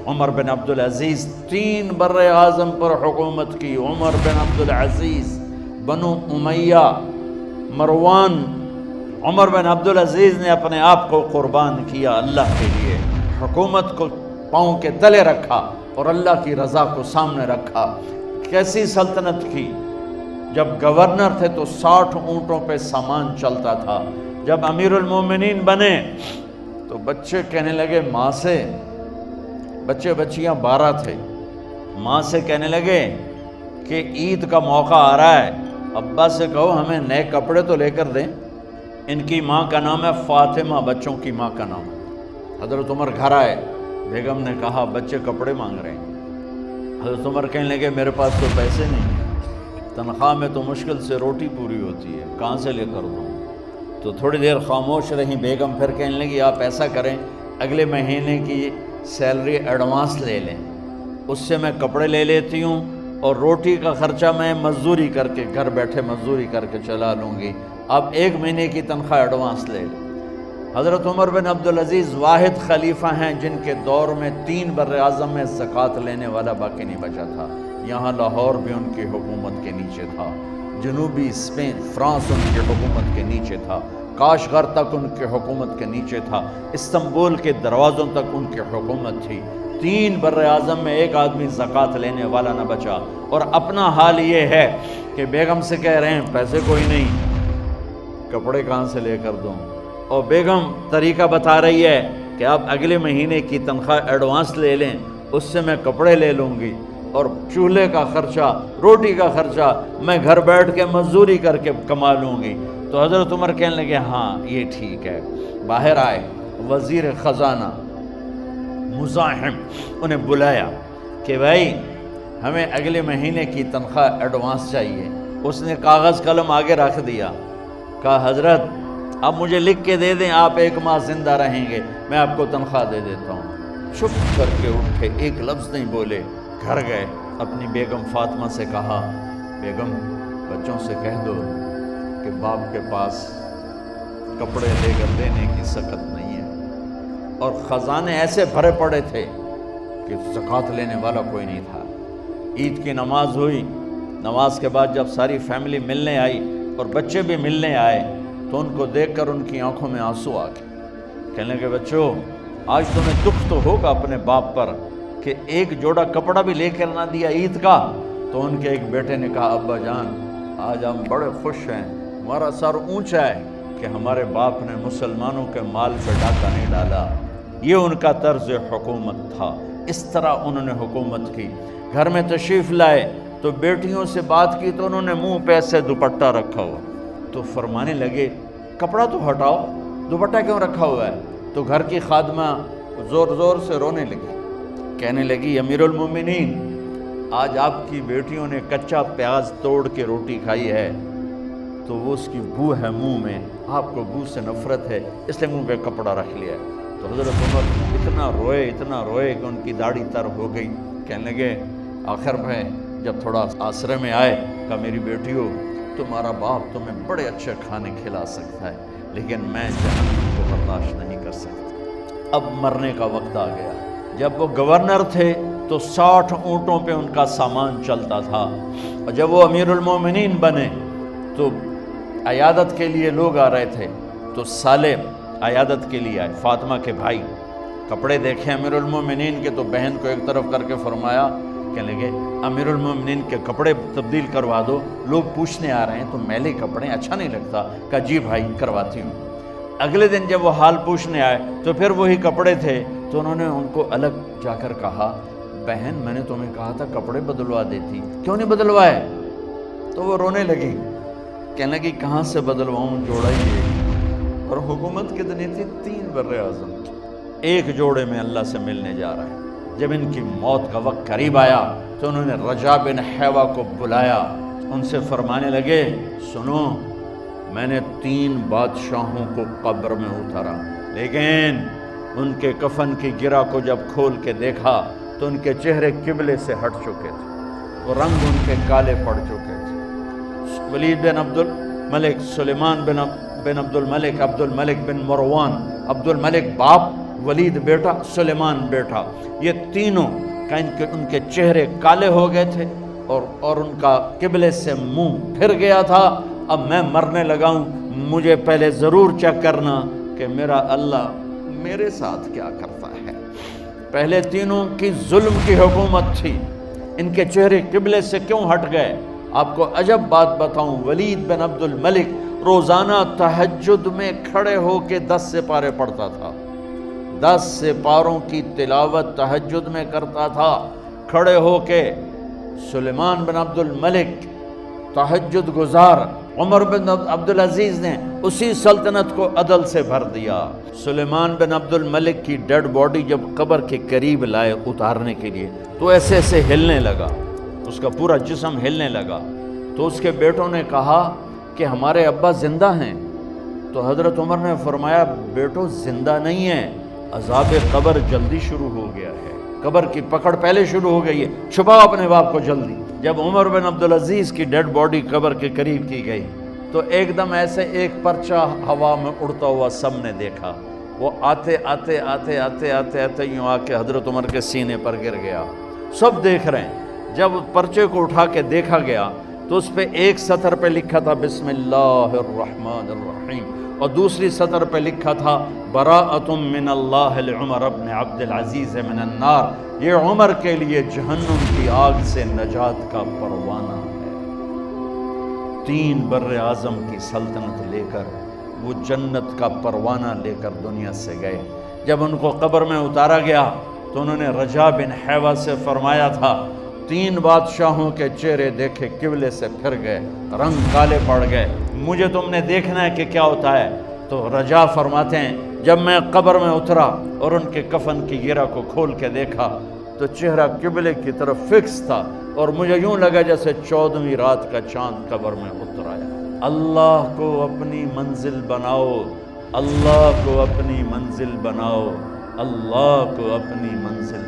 عمر بن عبدالعزیز 3 بر اعظم پر حکومت کی. عمر بن عبدالعزیز، بنو امیہ، مروان. عمر بن عبدالعزیز نے اپنے آپ کو قربان کیا اللہ کے لیے، حکومت کو پاؤں کے تلے رکھا اور اللہ کی رضا کو سامنے رکھا. کیسی سلطنت کی؟ جب گورنر تھے تو 60 اونٹوں پہ سامان چلتا تھا. جب امیر المومنین بنے تو بچے کہنے لگے ماں سے، بچے بچیاں 12 تھے، ماں سے کہنے لگے کہ عید کا موقع آ رہا ہے، ابا سے کہو ہمیں نئے کپڑے تو لے کر دیں. ان کی ماں کا نام ہے فاطمہ، بچوں کی ماں کا نام. حضرت عمر گھر آئے، بیگم نے کہا بچے کپڑے مانگ رہے ہیں. حضرت عمر کہنے لگے میرے پاس تو پیسے نہیں ہیں، تنخواہ میں تو مشکل سے روٹی پوری ہوتی ہے، کہاں سے لے کر دوں؟ تو تھوڑی دیر خاموش رہیں بیگم، پھر کہنے لگی آپ ایسا کریں اگلے مہینے کی سیلری ایڈوانس لے لیں، اس سے میں کپڑے لے لیتی ہوں اور روٹی کا خرچہ میں مزدوری کر کے گھر بیٹھے مزدوری کر کے چلا لوں گی، آپ 1 مہینے کی تنخواہ ایڈوانس لے لیں. حضرت عمر بن عبدالعزیز واحد خلیفہ ہیں جن کے دور میں 3 بر اعظم میں زکوٰۃ لینے والا باقی نہیں بچا تھا. یہاں لاہور بھی ان کی حکومت کے نیچے تھا، جنوبی اسپین فرانس ان کی حکومت کے نیچے تھا، کاشغر تک ان کی حکومت کے نیچے تھا، استنبول کے دروازوں تک ان کی حکومت تھی. 3 بر اعظم میں ایک آدمی زکوٰۃ لینے والا نہ بچا. اور اپنا حال یہ ہے کہ بیگم سے کہہ رہے ہیں پیسے کوئی نہیں، کپڑے کہاں سے لے کر دوں؟ اور بیگم طریقہ بتا رہی ہے کہ آپ اگلے مہینے کی تنخواہ ایڈوانس لے لیں، اس سے میں کپڑے لے لوں گی اور چولہے کا خرچہ، روٹی کا خرچہ میں گھر بیٹھ کے مزدوری کر کے کما لوں گی. تو حضرت عمر کہنے لگے ہاں یہ ٹھیک ہے. باہر آئے وزیر خزانہ مزاحم، انہیں بلایا کہ بھائی ہمیں اگلے مہینے کی تنخواہ ایڈوانس چاہیے. اس نے کاغذ قلم آگے رکھ دیا، کہا حضرت آپ مجھے لکھ کے دے دیں، آپ 1 ماہ زندہ رہیں گے، میں آپ کو تنخواہ دے دیتا ہوں. چپ کر کے اٹھے، ایک لفظ نہیں بولے. گھر گئے، اپنی بیگم فاطمہ سے کہا بیگم بچوں سے کہہ دو کہ باپ کے پاس کپڑے لے کر دینے کی سخت نہیں ہے. اور خزانے ایسے بھرے پڑے تھے کہ زکوٰۃ لینے والا کوئی نہیں تھا. عید کی نماز ہوئی، نماز کے بعد جب ساری فیملی ملنے آئی اور بچے بھی ملنے آئے تو ان کو دیکھ کر ان کی آنکھوں میں آنسو آ گئے. کہنے لگے بچوں آج تمہیں دکھ تو ہوگا اپنے باپ پر کہ ایک جوڑا کپڑا بھی لے کر نہ دیا عید کا. تو ان کے ایک بیٹے نے کہا ابا جان آج ہم بڑے خوش ہیں، ہمارا سر اونچا ہے کہ ہمارے باپ نے مسلمانوں کے مال پہ ڈاکہ نہیں ڈالا. یہ ان کا طرز حکومت تھا، اس طرح انہوں نے حکومت کی. گھر میں تشریف لائے تو بیٹیوں سے بات کی تو انہوں نے منہ پہ سے دوپٹہ رکھا ہوا. تو فرمانے لگے کپڑا تو ہٹاؤ، دوپٹہ کیوں رکھا ہوا ہے؟ تو گھر کی خادمہ زور زور سے رونے لگی، کہنے لگی امیر المومنین آج آپ کی بیٹیوں نے کچا پیاز توڑ کے روٹی کھائی ہے تو وہ اس کی بو ہے منہ میں، آپ کو بو سے نفرت ہے اس لیے منہ پہ کپڑا رکھ لیا ہے. تو حضرت عمر اتنا روئے کہ ان کی داڑھی تر ہو گئی. کہنے لگے آخر میں جب تھوڑا آسرے میں آئے کہا میری بیٹیوں تمہارا باپ تمہیں بڑے اچھے کھانے کھلا سکتا ہے لیکن میں جہنم کو برداشت نہیں کر سکتا. اب مرنے کا وقت آ گیا. جب وہ گورنر تھے تو 60 اونٹوں پہ ان کا سامان چلتا تھا، اور جب وہ امیر المومنین بنے تو عیادت کے لیے لوگ آ رہے تھے تو سالے عیادت کے لیے آئے. فاطمہ کے بھائی کپڑے دیکھے امیر المومنین کے تو بہن کو ایک طرف کر کے فرمایا، کہنے لگے امیر المومنین کے کپڑے تبدیل کروا دو، لوگ پوچھنے آ رہے ہیں تو میلے کپڑے اچھا نہیں لگتا. کہا جی بھائی کرواتی ہوں. اگلے دن جب وہ حال پوچھنے آئے تو پھر وہی کپڑے تھے تو انہوں نے ان کو الگ جا کر کہا بہن میں نے تمہیں کہا تھا کپڑے بدلوا دیتی، کیوں نہیں بدلوائے؟ تو وہ رونے لگی، کہنے لگی کہاں سے بدلواؤں، جوڑا ہی ہے. اور حکومت کتنی تھی؟ 3 بر اعظم. ایک جوڑے میں اللہ سے ملنے جا رہا ہے. جب ان کی موت کا وقت قریب آیا تو انہوں نے رجا بن حیوہ کو بلایا، ان سے فرمانے لگے سنو میں نے 3 بادشاہوں کو قبر میں اتارا لیکن ان کے کفن کی گرہ کو جب کھول کے دیکھا تو ان کے چہرے قبلے سے ہٹ چکے تھے، وہ رنگ ان کے کالے پڑ چکے تھے. ولید بن عبد الملک، سلیمان بن عبد الملک، عبد الملک بن مروان، عبد الملک باپ ولید بیٹا، سلیمان بیٹا، یہ تینوں کا ان کے چہرے کالے ہو گئے تھے اور ان کا قبلے سے منہ پھر گیا تھا۔ اب میں مرنے لگا ہوں، مجھے پہلے ضرور چیک کرنا کہ میرا اللہ میرے ساتھ کیا کرتا ہے۔ پہلے تینوں کی ظلم کی حکومت تھی، ان کے چہرے قبلے سے کیوں ہٹ گئے؟ آپ کو عجب بات بتاؤں، ولید بن عبد الملک روزانہ تہجد میں کھڑے ہو کے 10 سپارے پڑھتا تھا، 10 سپاروں کی تلاوت تہجد میں کرتا تھا کھڑے ہو کے۔ سلیمان بن عبد الملک تہجد گزار، عمر بن عبدالعزیز نے اسی سلطنت کو عدل سے بھر دیا۔ سلیمان بن عبد الملک کی ڈیڈ باڈی جب قبر کے قریب لائے اتارنے کے لیے تو ایسے ایسے ہلنے لگا، اس کا پورا جسم ہلنے لگا۔ تو اس کے بیٹوں نے کہا کہ ہمارے ابا زندہ ہیں، تو حضرت عمر نے فرمایا بیٹو زندہ نہیں ہیں، عذاب قبر جلدی شروع ہو گیا ہے، قبر کی پکڑ پہلے شروع ہو گئی ہے، چھپاؤ اپنے باپ کو جلدی۔ جب عمر بن عبدالعزیز کی ڈیڈ باڈی قبر کے قریب کی گئی تو ایک دم ایسے ایک پرچہ ہوا میں اڑتا ہوا سب نے دیکھا، وہ آتے آتے آتے آتے آتے آتے یوں آ کے حضرت عمر کے سینے پر گر گیا۔ سب دیکھ رہے ہیں۔ جب پرچے کو اٹھا کے دیکھا گیا تو اس پہ ایک سطر پہ لکھا تھا بسم اللہ الرحمن الرحیم، اور دوسری سطر پہ لکھا تھا براءۃ من اللہ لعمر بن عبد العزیز من النار، یہ عمر کے لیے جہنم کی آگ سے نجات کا پروانہ ہے۔ 3 بر اعظم کی سلطنت لے کر وہ جنت کا پروانہ لے کر دنیا سے گئے۔ جب ان کو قبر میں اتارا گیا تو انہوں نے رجا بن حیوہ سے فرمایا تھا 3 بادشاہوں کے چہرے دیکھے قبلے سے پھر گئے، رنگ کالے پڑ گئے، مجھے تم نے دیکھنا ہے کہ کیا ہوتا ہے۔ تو رجا فرماتے ہیں جب میں قبر میں اترا اور ان کے کفن کی گرہ کو کھول کے دیکھا تو چہرہ قبلے کی طرف فکس تھا، اور مجھے یوں لگا جیسے 14ویں رات کا چاند قبر میں اتر آیا۔ اللہ کو اپنی منزل بناؤ، اللہ کو اپنی منزل بناؤ، اللہ کو اپنی منزل